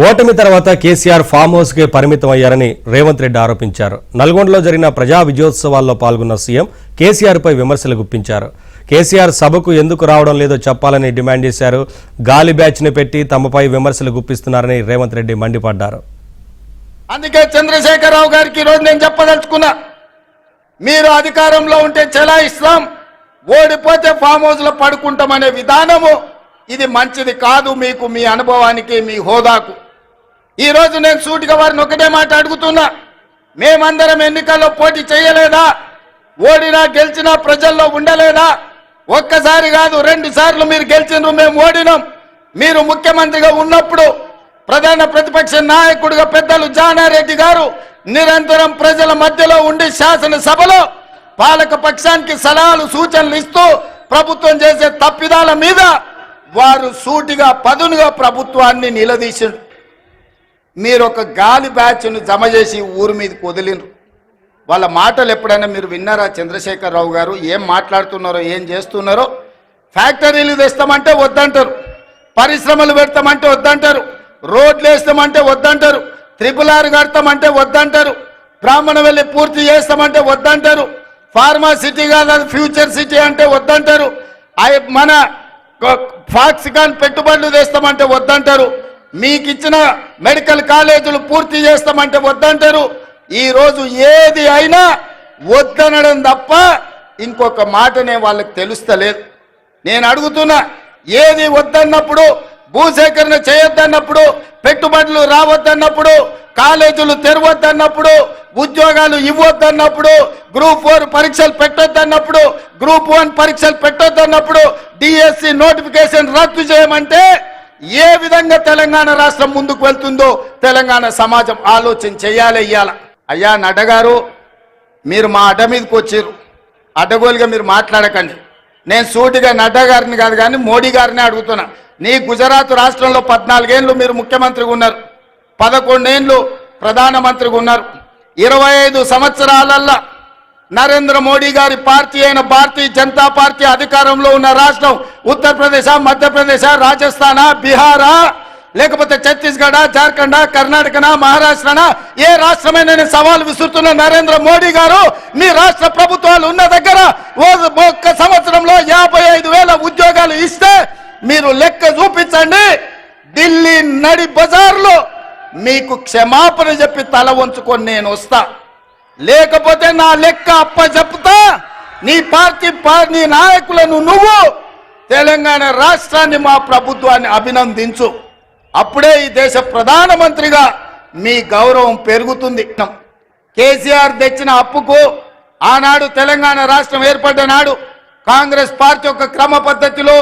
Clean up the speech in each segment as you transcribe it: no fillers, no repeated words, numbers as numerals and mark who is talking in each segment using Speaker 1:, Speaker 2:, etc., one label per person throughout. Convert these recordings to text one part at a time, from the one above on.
Speaker 1: ఓటమి తర్వాత KCR farm house కే పరిమితం అయ్యారని రేవంత్ రెడ్డి ఆరోపించారు. నల్గొండలో జరిగిన ప్రజా విజయోత్సవాల్లో పాల్గొన్న సీఎం కేసీఆర్ పై విమర్శలు గుప్పించారు. కేసీఆర్ సభకు ఎందుకు రావడం లేదో చెప్పాలని డిమాండ్ చేశారు. గాలి బ్యాచ్ ని పెట్టి తమపై విమర్శలు గుప్పిస్తున్నారని రేవంత్ రెడ్డి మండిపడ్డారు.
Speaker 2: అందుకే చంద్రశేఖరరావు గారికి ఈరోజు నేను చెప్పదలుచుకున్నా, మీరు అధికారంలో ఉంటే చెలాయిస్తాం, ఓడిపోతే ఫామ్ హౌస్ లో పడుకుంటామనే విధానము ఇది మంచిది కాదు. మీకు, మీ అనుభవానికి, మీ హోదాకు ఈ రోజు నేను సూటిగా వారిని ఒకటే మాట అడుగుతున్నా, మేమందరం ఎన్నికల్లో పోటీ చేయలేదా? ఓడినా గెలిచినా ప్రజల్లో ఉండలేదా? ఒక్కసారి కాదు 2 సార్లు మీరు గెలిచినారు, మేము ఓడినాం. మీరు ముఖ్యమంత్రిగా ఉన్నప్పుడు ప్రధాన ప్రతిపక్ష నాయకుడిగా పెద్దలు జానారెడ్డి గారు నిరంతరం ప్రజల మధ్యలో ఉండి శాసనసభలో పాలక పక్షానికి సలహాలు సూచనలు ఇస్తూ ప్రభుత్వం చేసే తప్పిదాల మీద వారు సూటిగా పదునుగా ప్రభుత్వాన్ని నిలదీసిండ్రు. మీరు ఒక గాలి బ్యాచ్ను జమ చేసి ఊరి మీదకి వదిలిండ్రు. వాళ్ళ మాటలు ఎప్పుడైనా మీరు విన్నారా? చంద్రశేఖరరావు గారు ఏం మాట్లాడుతున్నారో, ఏం చేస్తున్నారో? ఫ్యాక్టరీలు తెస్తామంటే వద్దంటారు, పరిశ్రమలు పెడతామంటే వద్దంటారు, రోడ్లు వేస్తామంటే వద్దంటారు, RRR కడతామంటే వద్దంటారు, బ్రాహ్మణ వెళ్ళి పూర్తి చేస్తామంటే వద్దంటారు, ఫార్మా సిటీ కాదు ఫ్యూచర్ సిటీ అంటే వద్దంటారు, మన ఫాక్సికాన్ పెట్టుబడులు తెస్తామంటే వద్దంటారు, మీకు ఇచ్చిన మెడికల్ కాలేజీలు పూర్తి చేస్తామంటే వద్దంటారు. ఈ రోజు ఏది అయినా వద్దనడం తప్ప ఇంకొక మాటనే వాళ్ళకి తెలుస్తలేదు. నేను అడుగుతున్నా, ఏది వద్దన్నప్పుడు, భూసేకరణ చేయొద్దన్నప్పుడు, పెట్టుబడులు రావద్దన్నప్పుడు, కాలేజీలు తెరవద్దన్నప్పుడు, ఉద్యోగాలు ఇవ్వద్దన్నప్పుడు, గ్రూప్ 4 పరీక్షలు పెట్టొద్దన్నప్పుడు, గ్రూప్ 1 పరీక్షలు పెట్టొద్దన్నప్పుడు, DSC నోటిఫికేషన్ రద్దు చేయమంటే ఏ విధంగా తెలంగాణ రాష్ట్రం ముందుకు వెళ్తుందో తెలంగాణ సమాజం ఆలోచన చేయాలి. ఇయ్యాల అయ్యా నడ్డా గారు, మీరు మా అడ్డ మీదకి వచ్చారు, అడ్డగోలుగా మీరు మాట్లాడకండి. నేను సూటిగా నడ్డా గారిని కాదు కానీ మోడీ గారిని అడుగుతున్నా. నీ గుజరాత్ రాష్ట్రంలో 14 ఏళ్ళు మీరు ముఖ్యమంత్రిగా ఉన్నారు, 11 ఏళ్ళు ప్రధానమంత్రిగా ఉన్నారు. 25 సంవత్సరాలల్లా నరేంద్ర మోడీ గారి పార్టీ అయిన భారతీయ జనతా పార్టీ అధికారంలో ఉన్న రాష్ట్రం ఉత్తరప్రదేశ్, మధ్యప్రదేశ్, రాజస్థాన్, బీహారా, లేకపోతే ఛత్తీస్గఢ, జార్ఖండ్, కర్ణాటక, మహారాష్ట్రనా, ఏ రాష్ట్రమైనా నేను సవాల్ విసురుతున్న నరేంద్ర మోడీ గారు, మీ రాష్ట్ర ప్రభుత్వాలు ఉన్న దగ్గర ఒక్క సంవత్సరంలో 55,000 ఉద్యోగాలు ఇస్తే మీరు లెక్క చూపించండి. ఢిల్లీ నడి బజార్లో మీకు క్షమాపణ చెప్పి తల వంచుకొని నేను వస్తా, లేకపోతే నా లెక్క అప్ప చెప్తా. నీ పార్టీ నీ నాయకులను నువ్వు తెలంగాణ రాష్ట్రాన్ని, మా ప్రభుత్వాన్ని అభినందించు. అప్పుడే ఈ దేశ ప్రధానమంత్రిగా మీ గౌరవం పెరుగుతుంది. కేసీఆర్ తెచ్చిన అప్పుకు ఆనాడు తెలంగాణ రాష్ట్రం ఏర్పడ్డ నాడు కాంగ్రెస్ పార్టీ ఒక క్రమ పద్ధతిలో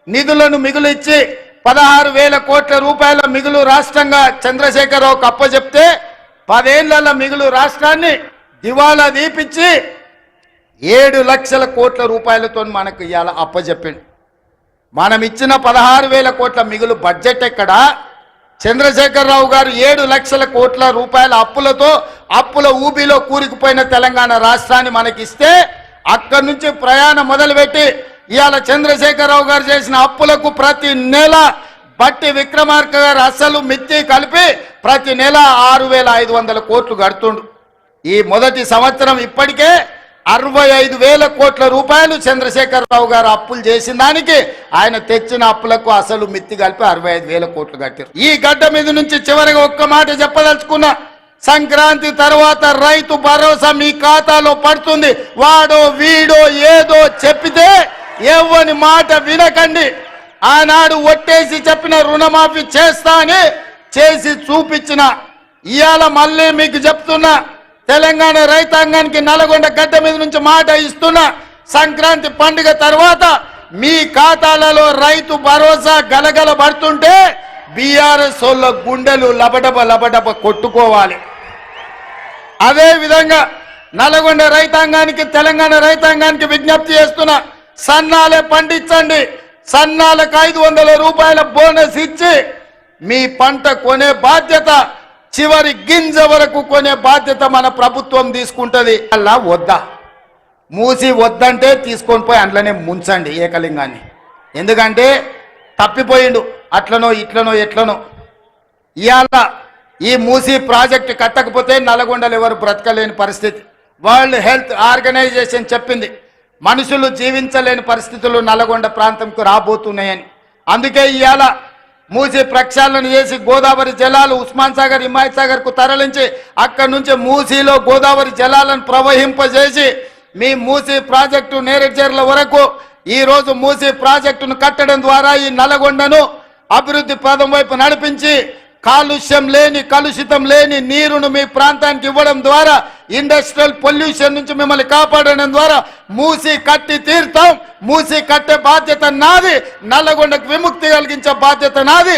Speaker 2: నిధులను మిగులిచ్చి 16,000 కోట్ల రూపాయల మిగులు రాష్ట్రంగా చంద్రశేఖరరావుకు అప్పచెప్తే 10 ఏళ్ల మిగులు రాష్ట్రాన్ని దివాలా దీపించి 7 లక్షల కోట్ల రూపాయలతో మనకు ఇవాళ అప్పచెప్పిండు. మనం ఇచ్చిన 16,000 కోట్ల మిగులు బడ్జెట్ ఎక్కడ? చంద్రశేఖరరావు గారు 7 లక్షల కోట్ల రూపాయల అప్పులతో అప్పుల ఊబిలో కూరుకుపోయిన తెలంగాణ రాష్ట్రాన్ని మనకిస్తే అక్కడి నుంచి ప్రయాణం మొదలుపెట్టి ఇవాళ చంద్రశేఖరరావు గారు చేసిన అప్పులకు ప్రతి నెల బట్టి విక్రమార్క గారు అసలు మిత్తి కలిపి ప్రతి నెల 6,500 కోట్లు కడుతుండు. ఈ మొదటి సంవత్సరం ఇప్పటికే 65,000 కోట్ల రూపాయలు చంద్రశేఖరరావు గారు అప్పులు చేసిన దానికి ఆయన తెచ్చిన అప్పులకు అసలు మిత్తి కలిపి 65,000 కోట్లు కట్టారు. ఈ గడ్డ మీద నుంచి చివరిగా ఒక్క మాట చెప్పదలుచుకున్నా, సంక్రాంతి తర్వాత రైతు భరోసా మీ ఖాతాలో పడుతుంది. వాడో వీడో ఏదో చెప్పితే ఎవని మాట వినకండి. ఆనాడు ఒట్టేసి చెప్పిన రుణమాఫీ చేస్తా అని చేసి చూపించిన ఇవాళ మళ్ళీ మీకు చెప్తున్నా, తెలంగాణ రైతాంగానికి నల్గొండ గడ్డ మీద నుంచి మాట ఇస్తున్నా, సంక్రాంతి పండుగ తర్వాత మీ ఖాతాలలో రైతు భరోసా గలగల పడుతుంటే బీఆర్ఎస్ వాళ్ళ గుండెలు లబడబ లబడబ కొట్టుకోవాలి. అదే విధంగా నల్గొండ రైతాంగానికి, తెలంగాణ రైతాంగానికి విజ్ఞప్తి చేస్తున్నా, సన్నాలే పండించండి. సన్నాలకు 500 రూపాయల బోనస్ ఇచ్చి మీ పంట కొనే బాధ్యత, చివరి గింజ వరకు కొనే బాధ్యత మన ప్రభుత్వం తీసుకుంటది. అలా వద్దా? మూసి వద్దంటే తీసుకొని పోయి అందులోనే ముంచండి ఏకలింగాన్ని. ఎందుకంటే తప్పిపోయిండు, అట్లనో ఇట్లనో ఎట్లనో. ఇవాళ ఈ మూసీ ప్రాజెక్టు కట్టకపోతే నల్గొండలు ఎవరు బ్రతకలేని పరిస్థితి. వరల్డ్ హెల్త్ ఆర్గనైజేషన్ చెప్పింది మనుషులు జీవించలేని పరిస్థితులు నల్గొండ ప్రాంతంకు రాబోతున్నాయని. అందుకే ఇవాళ మూసీ ప్రక్షాళన చేసి గోదావరి జలాలు ఉస్మాన్ సాగర్ హిమాయత్ సాగర్ కు తరలించి అక్కడి నుంచి మూసీలో గోదావరి జలాలను ప్రవహింపజేసి మీ మూసీ ప్రాజెక్టు నేరేడ్చర్ల వరకు ఈ రోజు మూసీ ప్రాజెక్టును కట్టడం ద్వారా ఈ నల్గొండను అభివృద్ధి పదం వైపు నడిపించి కాలుష్యం లేని కలుషితం లేని నీరును మీ ప్రాంతానికి ఇవ్వడం ద్వారా ఇండస్ట్రియల్ పొల్యూషన్ నుంచి మిమ్మల్ని కాపాడడం ద్వారా మూసీ కట్టి తీరుతాం. మూసీ కట్టే బాధ్యత నాది, నల్లగొండకు విముక్తి కలిగించే బాధ్యత నాది.